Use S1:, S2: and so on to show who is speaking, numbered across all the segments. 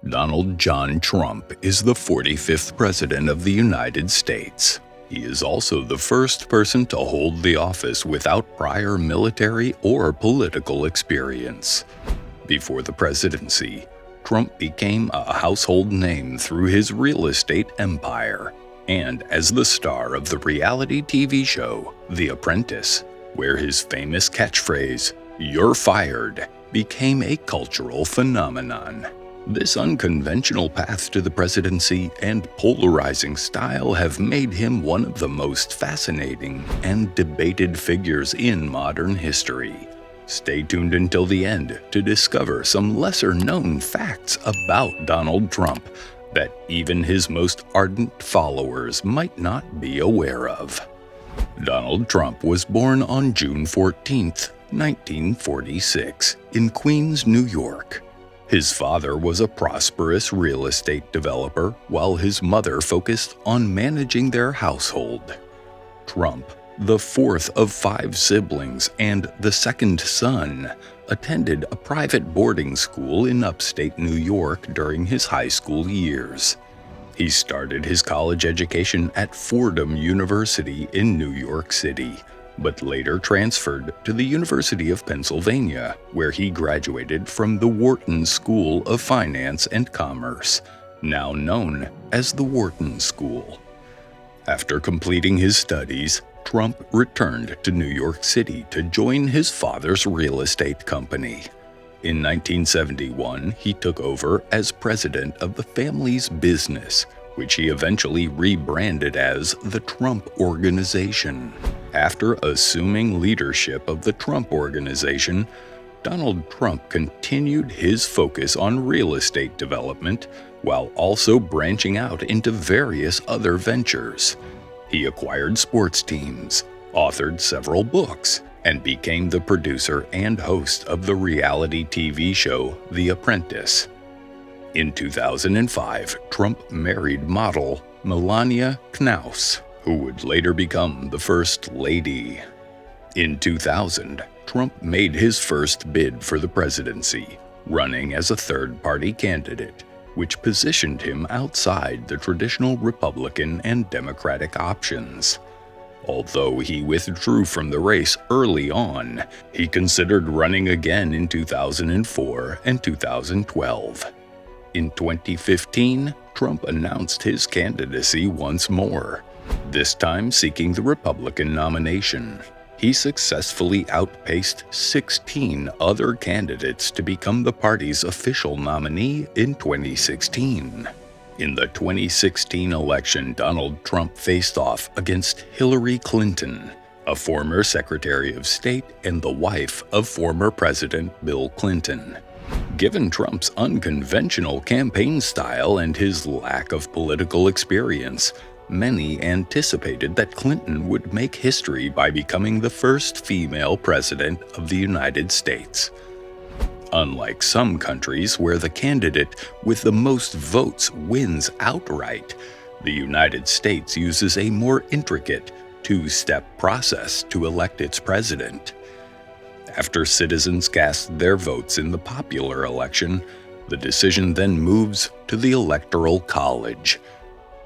S1: Donald John Trump is the 45th President of the United States. He is also the first person to hold the office without prior military or political experience. Before the presidency, Trump became a household name through his real estate empire and as the star of the reality TV show The Apprentice, where his famous catchphrase, "You're fired," became a cultural phenomenon. This unconventional path to the presidency and polarizing style have made him one of the most fascinating and debated figures in modern history. Stay tuned until the end to discover some lesser-known facts about Donald Trump that even his most ardent followers might not be aware of. Donald Trump was born on June 14, 1946, in Queens, New York. His father was a prosperous real estate developer, while his mother focused on managing their household. Trump, the fourth of 5 siblings and the second son, attended a private boarding school in upstate New York during his high school years. He started his college education at Fordham University in New York City, but later transferred to the University of Pennsylvania, where he graduated from the Wharton School of Finance and Commerce, now known as the Wharton School. After completing his studies, Trump returned to New York City to join his father's real estate company. In 1971, he took over as president of the family's business, which he eventually rebranded as the Trump Organization. After assuming leadership of the Trump Organization, Donald Trump continued his focus on real estate development while also branching out into various other ventures. He acquired sports teams, authored several books, and became the producer and host of the reality TV show The Apprentice. In 2005, Trump married model Melania Knauss, who would later become the First Lady. In 2000, Trump made his first bid for the presidency, running as a third-party candidate, which positioned him outside the traditional Republican and Democratic options. Although he withdrew from the race early on, he considered running again in 2004 and 2012. In 2015, Trump announced his candidacy once more, this time seeking the Republican nomination. He successfully outpaced 16 other candidates to become the party's official nominee in 2016. In the 2016 election, Donald Trump faced off against Hillary Clinton, a former Secretary of State and the wife of former President Bill Clinton. Given Trump's unconventional campaign style and his lack of political experience, many anticipated that Clinton would make history by becoming the first female president of the United States. Unlike some countries where the candidate with the most votes wins outright, the United States uses a more intricate, 2-step process to elect its president. After citizens cast their votes in the popular election, the decision then moves to the Electoral College.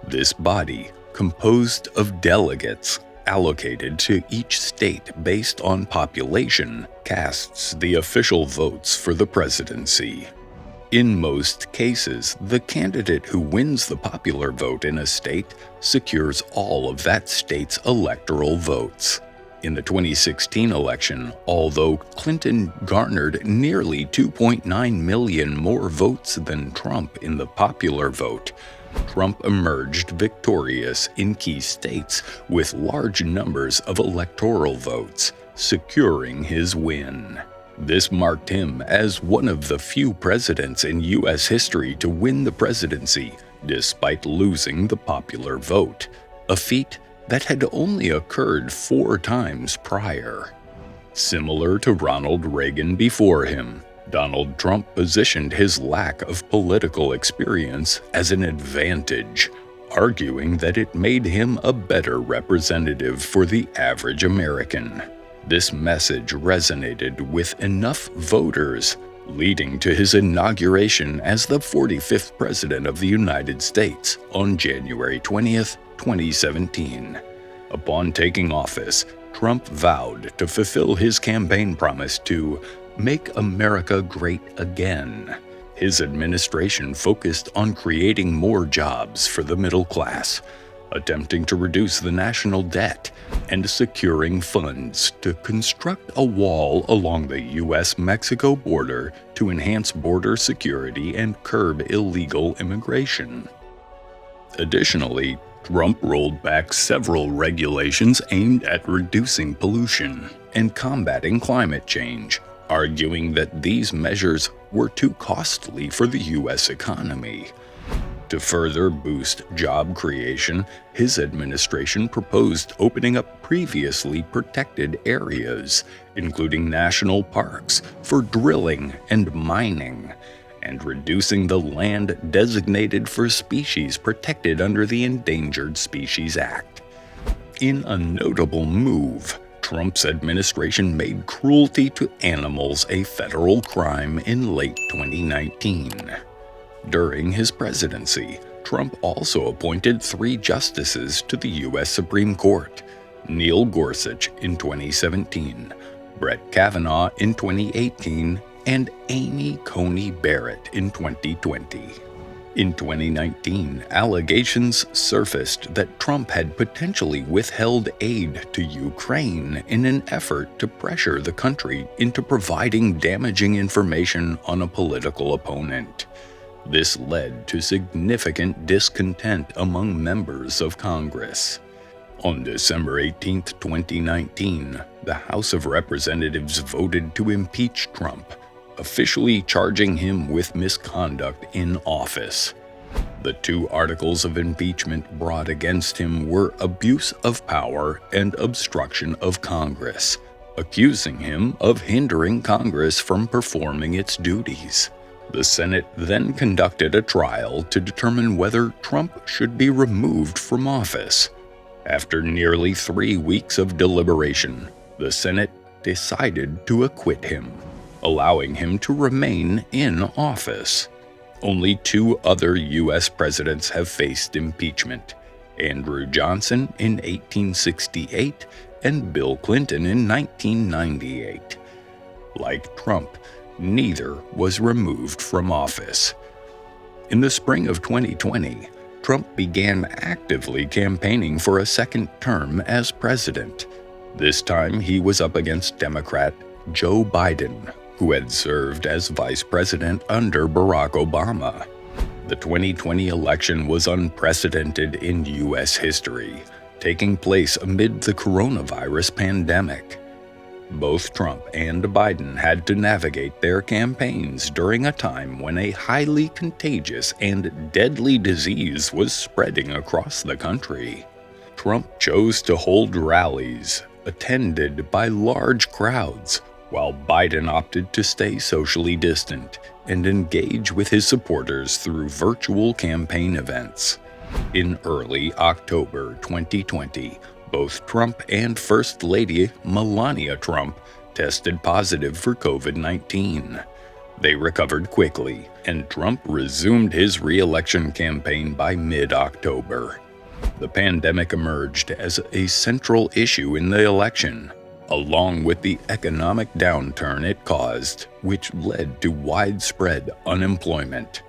S1: This body, composed of delegates allocated to each state based on population, casts the official votes for the presidency. In most cases, the candidate who wins the popular vote in a state secures all of that state's electoral votes. In the 2016 election, although Clinton garnered nearly 2.9 million more votes than Trump in the popular vote, Trump emerged victorious in key states with large numbers of electoral votes, securing his win. This marked him as one of the few presidents in U.S. history to win the presidency despite losing the popular vote, a feat that had only occurred 4 times prior. Similar to Ronald Reagan before him, Donald Trump positioned his lack of political experience as an advantage, arguing that it made him a better representative for the average American. This message resonated with enough voters leading to his inauguration as the 45th President of the United States on January 20th, 2017. Upon taking office, Trump vowed to fulfill his campaign promise to make America great again. His administration focused on creating more jobs for the middle class, attempting to reduce the national debt, and securing funds to construct a wall along the U.S.-Mexico border to enhance border security and curb illegal immigration. Additionally, Trump rolled back several regulations aimed at reducing pollution and combating climate change, arguing that these measures were too costly for the U.S. economy. To further boost job creation, his administration proposed opening up previously protected areas, including national parks, for drilling and mining, and reducing the land designated for species protected under the Endangered Species Act. In a notable move, Trump's administration made cruelty to animals a federal crime in late 2019. During his presidency, Trump also appointed 3 justices to the U.S. Supreme Court: Neil Gorsuch in 2017, Brett Kavanaugh in 2018, and Amy Coney Barrett in 2020. In 2019, allegations surfaced that Trump had potentially withheld aid to Ukraine in an effort to pressure the country into providing damaging information on a political opponent. This led to significant discontent among members of Congress. On December 18, 2019, the House of Representatives voted to impeach Trump, officially charging him with misconduct in office. The 2 articles of impeachment brought against him were abuse of power and obstruction of Congress, accusing him of hindering Congress from performing its duties. The Senate then conducted a trial to determine whether Trump should be removed from office. After nearly 3 weeks of deliberation, the Senate decided to acquit him, allowing him to remain in office. Only 2 other U.S. presidents have faced impeachment: Andrew Johnson in 1868 and Bill Clinton in 1998. Like Trump, neither was removed from office. In the spring of 2020, Trump began actively campaigning for a second term as president. This time he was up against Democrat Joe Biden, who had served as vice president under Barack Obama. The 2020 election was unprecedented in U.S. history, taking place amid the coronavirus pandemic. Both Trump and Biden had to navigate their campaigns during a time when a highly contagious and deadly disease was spreading across the country. Trump chose to hold rallies attended by large crowds, while Biden opted to stay socially distant and engage with his supporters through virtual campaign events. In early October 2020, both Trump and First Lady Melania Trump tested positive for COVID-19. They recovered quickly, and Trump resumed his re-election campaign by mid-October. The pandemic emerged as a central issue in the election, along with the economic downturn it caused, which led to widespread unemployment.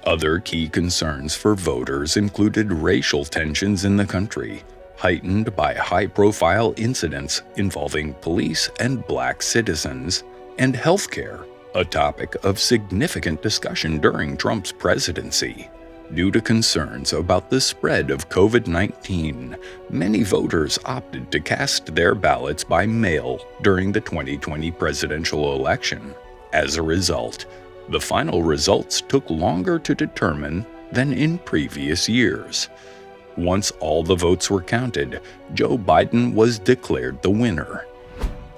S1: Other key concerns for voters included racial tensions in the country, heightened by high-profile incidents involving police and black citizens, and healthcare, a topic of significant discussion during Trump's presidency. Due to concerns about the spread of COVID-19, many voters opted to cast their ballots by mail during the 2020 presidential election. As a result, the final results took longer to determine than in previous years. Once all the votes were counted, Joe Biden was declared the winner.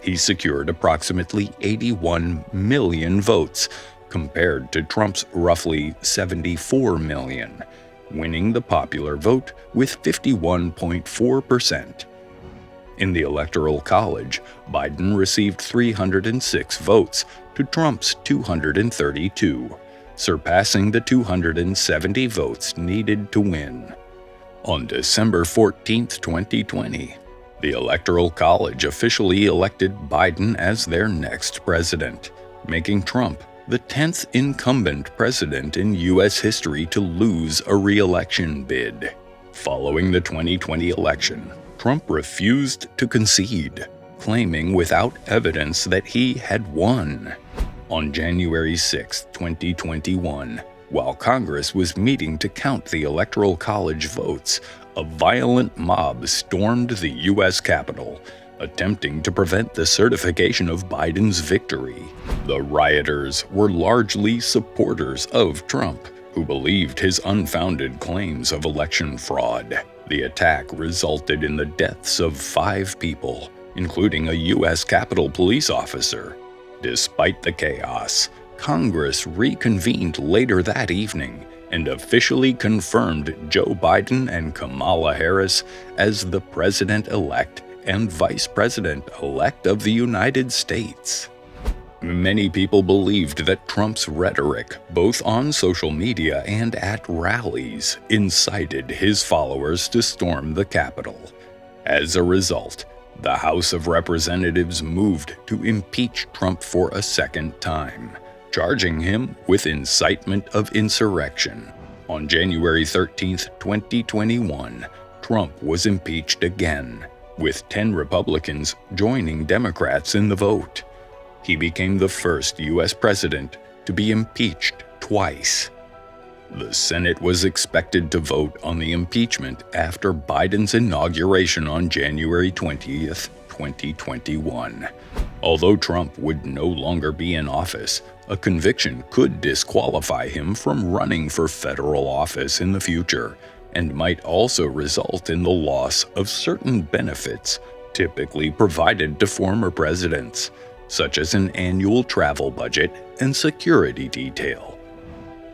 S1: He secured approximately 81 million votes, compared to Trump's roughly 74 million, winning the popular vote with 51.4%. In the Electoral College, Biden received 306 votes, to Trump's 232, surpassing the 270 votes needed to win. On December 14, 2020, the Electoral College officially elected Biden as their next president, making Trump the 10th incumbent president in U.S. history to lose a re-election bid. Following the 2020 election, Trump refused to concede, claiming without evidence that he had won. On January 6, 2021, while Congress was meeting to count the Electoral College votes, a violent mob stormed the U.S. Capitol, attempting to prevent the certification of Biden's victory. The rioters were largely supporters of Trump, who believed his unfounded claims of election fraud. The attack resulted in the deaths of 5 people, including a U.S. Capitol police officer. Despite the chaos, Congress reconvened later that evening and officially confirmed Joe Biden and Kamala Harris as the president-elect and vice president-elect of the United States. Many people believed that Trump's rhetoric, both on social media and at rallies, incited his followers to storm the Capitol. As a result, the House of Representatives moved to impeach Trump for a second time, charging him with incitement of insurrection. On January 13, 2021, Trump was impeached again, with 10 Republicans joining Democrats in the vote. He became the first U.S. president to be impeached twice. The Senate was expected to vote on the impeachment after Biden's inauguration on January 20, 2021. Although Trump would no longer be in office, a conviction could disqualify him from running for federal office in the future, and might also result in the loss of certain benefits typically provided to former presidents, such as an annual travel budget and security detail.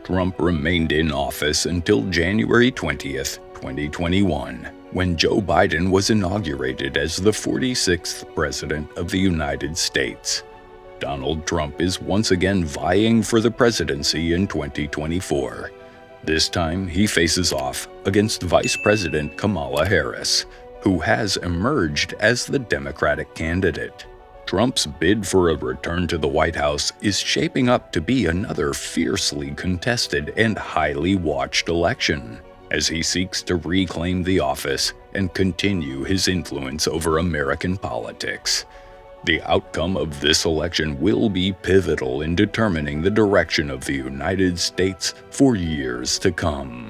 S1: Trump remained in office until January 20, 2021, when Joe Biden was inaugurated as the 46th President of the United States. Donald Trump is once again vying for the presidency in 2024. This time, he faces off against Vice President Kamala Harris, who has emerged as the Democratic candidate. Trump's bid for a return to the White House is shaping up to be another fiercely contested and highly watched election, as he seeks to reclaim the office and continue his influence over American politics. The outcome of this election will be pivotal in determining the direction of the United States for years to come.